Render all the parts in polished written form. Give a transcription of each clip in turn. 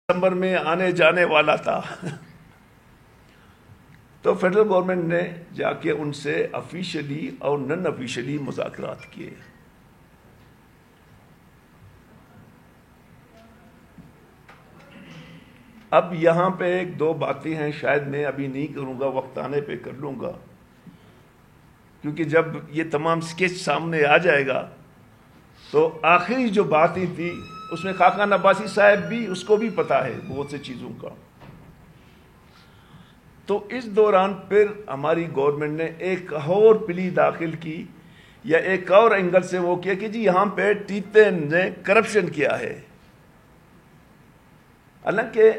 دسمبر میں آنے جانے والا تھا تو فیڈرل گورنمنٹ نے جا کے ان سے آفیشلی اور نن آفیشلی مذاکرات کیے. اب یہاں پہ ایک دو باتیں ہیں، شاید میں ابھی نہیں کروں گا، وقت آنے پہ کر لوں گا، کیونکہ جب یہ تمام سکیچ سامنے آ جائے گا تو آخری جو باتیں تھی اس میں خاقان عباسی صاحب بھی، اس کو بھی پتا ہے بہت سے چیزوں کا. تو اس دوران پھر ہماری گورنمنٹ نے ایک اور پلی داخل کی، یا ایک اور اینگل سے وہ کیا کہ جی یہاں پہ ٹی10 نے کرپشن کیا ہے. حالانکہ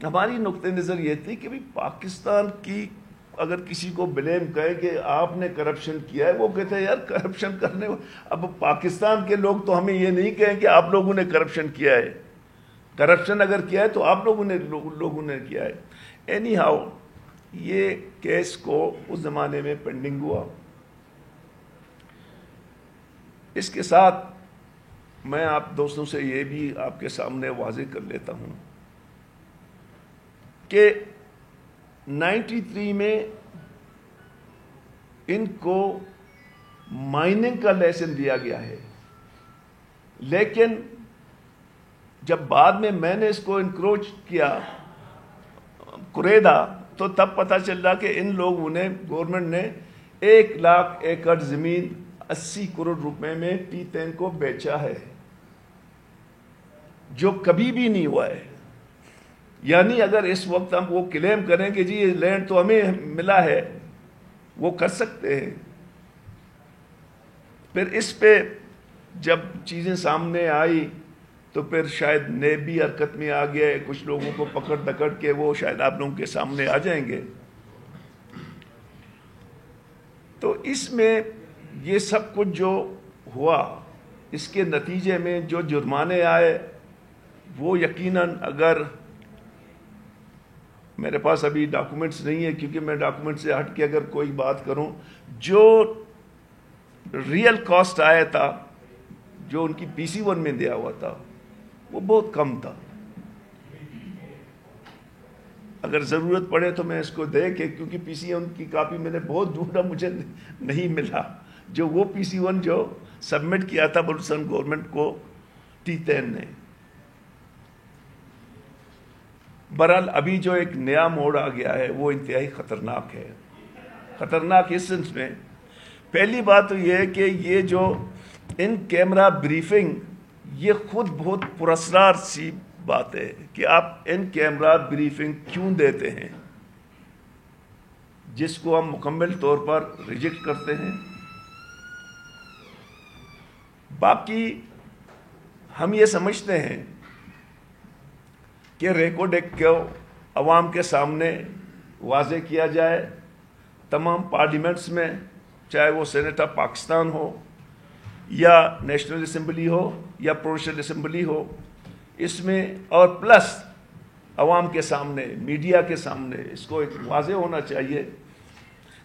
ہماری نقطہ نظر یہ تھی کہ پاکستان کی اگر کسی کو بلیم کہے کہ آپ نے کرپشن کیا ہے، وہ کہتے ہیں یار کرپشن کرنے، اب پاکستان کے لوگ تو ہمیں یہ نہیں کہیں کہ آپ لوگوں نے کرپشن کیا ہے. کرپشن اگر کیا ہے تو آپ لوگوں نے کیا ہے. اینی ہاؤ یہ کیس کو اس زمانے میں پینڈنگ ہوا. اس کے ساتھ میں آپ دوستوں سے یہ بھی آپ کے سامنے واضح کر لیتا ہوں کہ 93 میں ان کو مائننگ کا لائسنس دیا گیا ہے، لیکن جب بعد میں نے اس کو انکروچ کیا، کریدا، تو تب پتہ چلا کہ ان لوگوں نے، گورنمنٹ نے 1,00,000 ایکڑ زمین 80 کروڑ روپے میں ٹی10 کو بیچا ہے، جو کبھی بھی نہیں ہوا ہے. یعنی اگر اس وقت ہم وہ کلیم کریں کہ جی یہ لینڈ تو ہمیں ملا ہے، وہ کر سکتے ہیں. پھر اس پہ جب چیزیں سامنے آئی تو پھر شاید نیب بھی حرکت میں آ گیا، کچھ لوگوں کو پکڑ دکڑ کے وہ شاید آپ لوگوں کے سامنے آ جائیں گے. تو اس میں یہ سب کچھ جو ہوا، اس کے نتیجے میں جو جرمانے آئے وہ یقیناً، اگر میرے پاس ابھی ڈاکومنٹس نہیں ہے کیونکہ میں ڈاکومنٹ سے ہٹ کے اگر کوئی بات کروں، جو ریئل کاسٹ آیا تھا جو ان کی PC1 میں دیا ہوا تھا وہ بہت کم تھا. اگر ضرورت پڑے تو میں اس کو دے کے، کیونکہ PC1 کی کاپی میں نے بہت ڈھونڈا، مجھے نہیں ملا، جو وہ PC1 جو سبمٹ کیا تھا بلوچستان گورنمنٹ کو ٹی10 نے. بہرحال ابھی جو ایک نیا موڑ آ گیا ہے وہ انتہائی خطرناک ہے. خطرناک اس سنس میں، پہلی بات تو یہ ہے کہ یہ جو ان کیمرہ بریفنگ، یہ خود بہت پراسرار سی بات ہے کہ آپ ان کیمرہ بریفنگ کیوں دیتے ہیں، جس کو ہم مکمل طور پر ریجیکٹ کرتے ہیں. باقی ہم یہ سمجھتے ہیں کہ ریکارڈ ایکٹ کو عوام کے سامنے واضح کیا جائے، تمام پارلیمنٹس میں، چاہے وہ سینٹ آف پاکستان ہو یا نیشنل اسمبلی ہو یا پروونشل اسمبلی ہو، اس میں، اور پلس عوام کے سامنے، میڈیا کے سامنے اس کو ایک واضح ہونا چاہیے.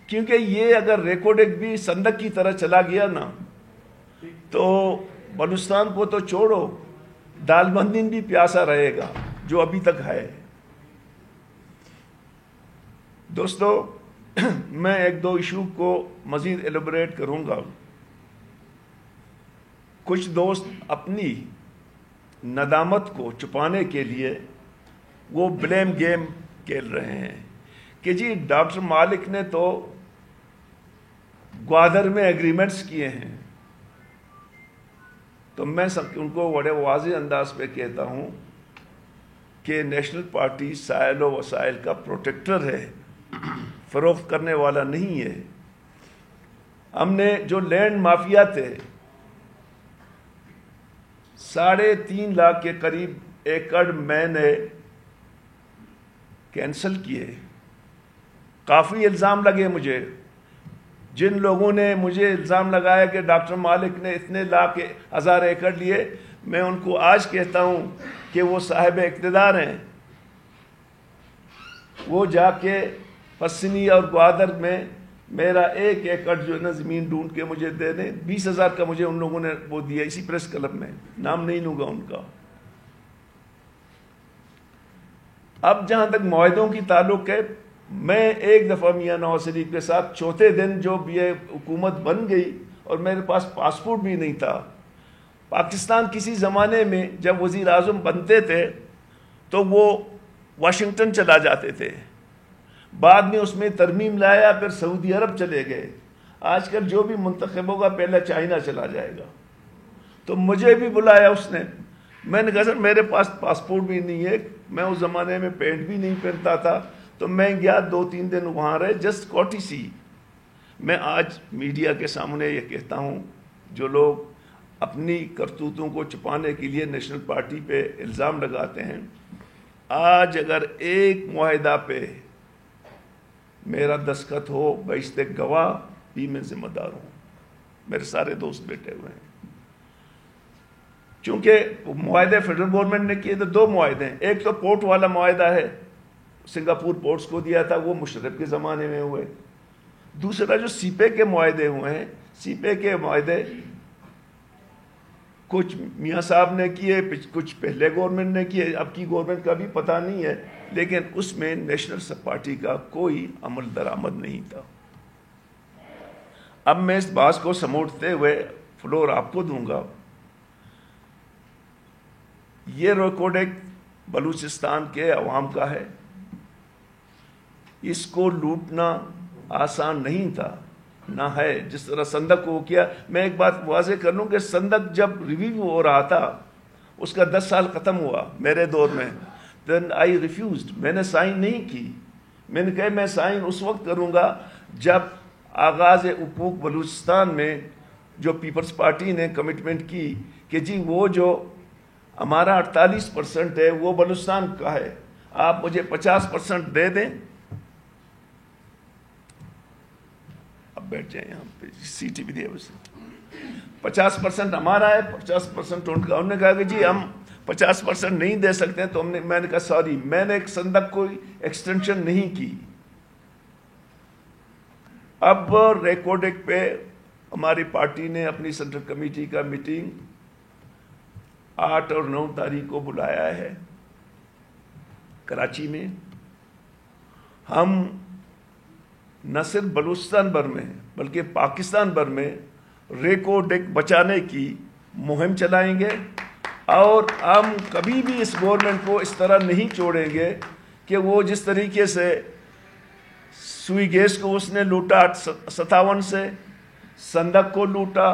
کیونکہ یہ اگر ریکارڈ ایکٹ بھی صندوق کی طرح چلا گیا نا تو بلوچستان کو تو چھوڑو، دال بندین بھی پیاسا رہے گا جو ابھی تک ہے. دوستو، میں ایک دو ایشو کو مزید ایلیبریٹ کروں گا. کچھ دوست اپنی ندامت کو چھپانے کے لیے وہ بلیم گیم کھیل رہے ہیں کہ جی ڈاکٹر مالک نے تو گوادر میں ایگریمنٹس کیے ہیں. تو میں ان کو بڑے واضح انداز پہ کہتا ہوں کہ نیشنل پارٹی سائل و وسائل کا پروٹیکٹر ہے، فروخت کرنے والا نہیں ہے. ہم نے جو لینڈ مافیا تھے 3.5 لاکھ کے قریب ایکڑ میں نے کینسل کیے. کافی الزام لگے مجھے، جن لوگوں نے مجھے الزام لگایا کہ ڈاکٹر مالک نے اتنے لاکھ 1,000 ایکڑ لیے، میں ان کو آج کہتا ہوں کہ وہ صاحب اقتدار ہیں. وہ جا کے پسنی اور گوادر میں میرا 1 ایکڑ جو ہے نا زمین ڈھونڈ کے مجھے دے دیں. 20,000 کا مجھے ان لوگوں نے وہ دیا، اسی پریس کلب میں، نام نہیں لوں گا ان کا. اب جہاں تک معاہدوں کی تعلق ہے، میں ایک دفعہ میاں نواز شریف کے ساتھ چوتھے دن جب یہ حکومت بن گئی اور میرے پاس پاسپورٹ بھی نہیں تھا، پاکستان کسی زمانے میں جب وزیر اعظم بنتے تھے تو وہ واشنگٹن چلا جاتے تھے، بعد میں اس میں ترمیم لایا، پھر سعودی عرب چلے گئے، آج کل جو بھی منتخب ہوگا پہلے چائنا چلا جائے گا۔ تو مجھے بھی بلایا اس نے، میں نے کہا سر میرے پاس پاسپورٹ بھی نہیں ہے، میں اس زمانے میں پینٹ بھی نہیں پہنتا تھا، تو میں گیا 2-3 دن وہاں رہے، جسٹ کوٹیسی۔ میں آج میڈیا کے سامنے یہ کہتا ہوں، جو لوگ اپنی کرتوتوں کو چھپانے کے لیے نیشنل پارٹی پہ الزام لگاتے ہیں، آج اگر ایک معاہدہ پہ میرا دستخط ہو بحیثیت گواہ بھی میں ذمہ دار ہوں، میرے سارے دوست بیٹھے ہوئے ہیں۔ چونکہ معاہدے فیڈرل گورنمنٹ نے کیے تھے، 2 معاہدے ہیں، ایک تو پورٹ والا معاہدہ ہے، سنگاپور پورٹس کو دیا تھا، وہ مشرف کے زمانے میں ہوئے۔ دوسرا جو سی پے کے معاہدے ہوئے ہیں، سی پے کے معاہدے کچھ میاں صاحب نے کیے، کچھ پہلے گورنمنٹ نے کیے، اب کی گورنمنٹ کا بھی پتہ نہیں ہے، لیکن اس میں نیشنل پارٹی کا کوئی عمل درآمد نہیں تھا۔ اب میں اس بات کو سموٹتے ہوئے فلور آپ کو دوں گا۔ یہ ریکارڈ ایک بلوچستان کے عوام کا ہے، اس کو لوٹنا آسان نہیں تھا، نہ ہے، جس طرح سندک کو کیا۔ میں ایک بات واضح کر لوں کہ سندک جب ریویو ہو رہا تھا، اس کا 10 سال ختم ہوا میرے دور میں، then I refused، میں نے سائن نہیں کی، میں نے کہا میں سائن اس وقت کروں گا جب آغاز حقوق بلوچستان میں جو پیپلز پارٹی نے کمٹمنٹ کی کہ جی وہ جو ہمارا 48% ہے وہ بلوچستان کا ہے، آپ مجھے 50% دے دیں۔ اب بیٹھ جائیں یہاں پہ، سیٹی بھی دیا اسے، 50% ہمارا ہے، 50% ان کا۔ انہوں نے کہا کہ جی ہم 50% نہیں دے سکتے، تو میں نے کہا سوری، میں نے ایک صندوق کوئی ایکسٹینشن نہیں کی۔ اب ریکارڈ ایک پہ ہماری پارٹی نے اپنی سینٹرل کمیٹی کا میٹنگ 8 اور 9 تاریخ کو بلایا ہے کراچی میں۔ ہم نہ صرف بلوچستان بھر میں بلکہ پاکستان بھر میں ریکو ڈیک بچانے کی مہم چلائیں گے، اور ہم کبھی بھی اس گورنمنٹ کو اس طرح نہیں چھوڑیں گے کہ وہ جس طریقے سے سوئی گیس کو اس نے لوٹا 57 سے، سندک کو لوٹا،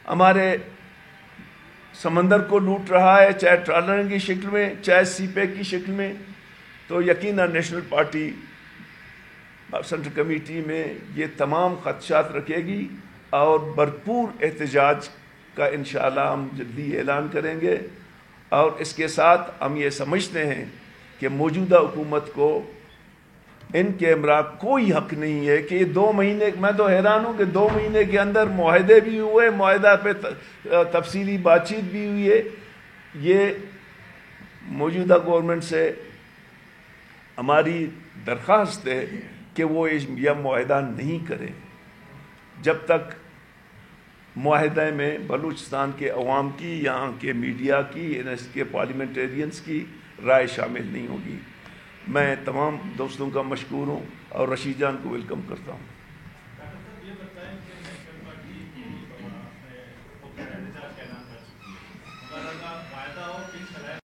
ہمارے سمندر کو لوٹ رہا ہے، چاہے ٹرالر کی شکل میں چاہے سی پے کی شکل میں، تو یقیناً نیشنل پارٹی سینٹرل کمیٹی میں یہ تمام خدشات رکھے گی، اور بھرپور احتجاج کا انشاءاللہ ہم جلدی اعلان کریں گے۔ اور اس کے ساتھ ہم یہ سمجھتے ہیں کہ موجودہ حکومت کو ان کے امراء کوئی حق نہیں ہے کہ 2 مہینے، میں تو حیران ہوں کہ 2 مہینے کے اندر معاہدے بھی ہوئے، معاہدہ پہ تفصیلی بات چیت بھی ہوئی ہے۔ یہ موجودہ گورنمنٹ سے ہماری درخواست ہے کہ وہ یہ معاہدہ نہیں کرے جب تک معاہدے میں بلوچستان کے عوام کی، یہاں کے میڈیا کی، اس کے پارلیمنٹیرینز کی رائے شامل نہیں ہوگی۔ میں تمام دوستوں کا مشکور ہوں اور رشید جان کو ویلکم کرتا ہوں۔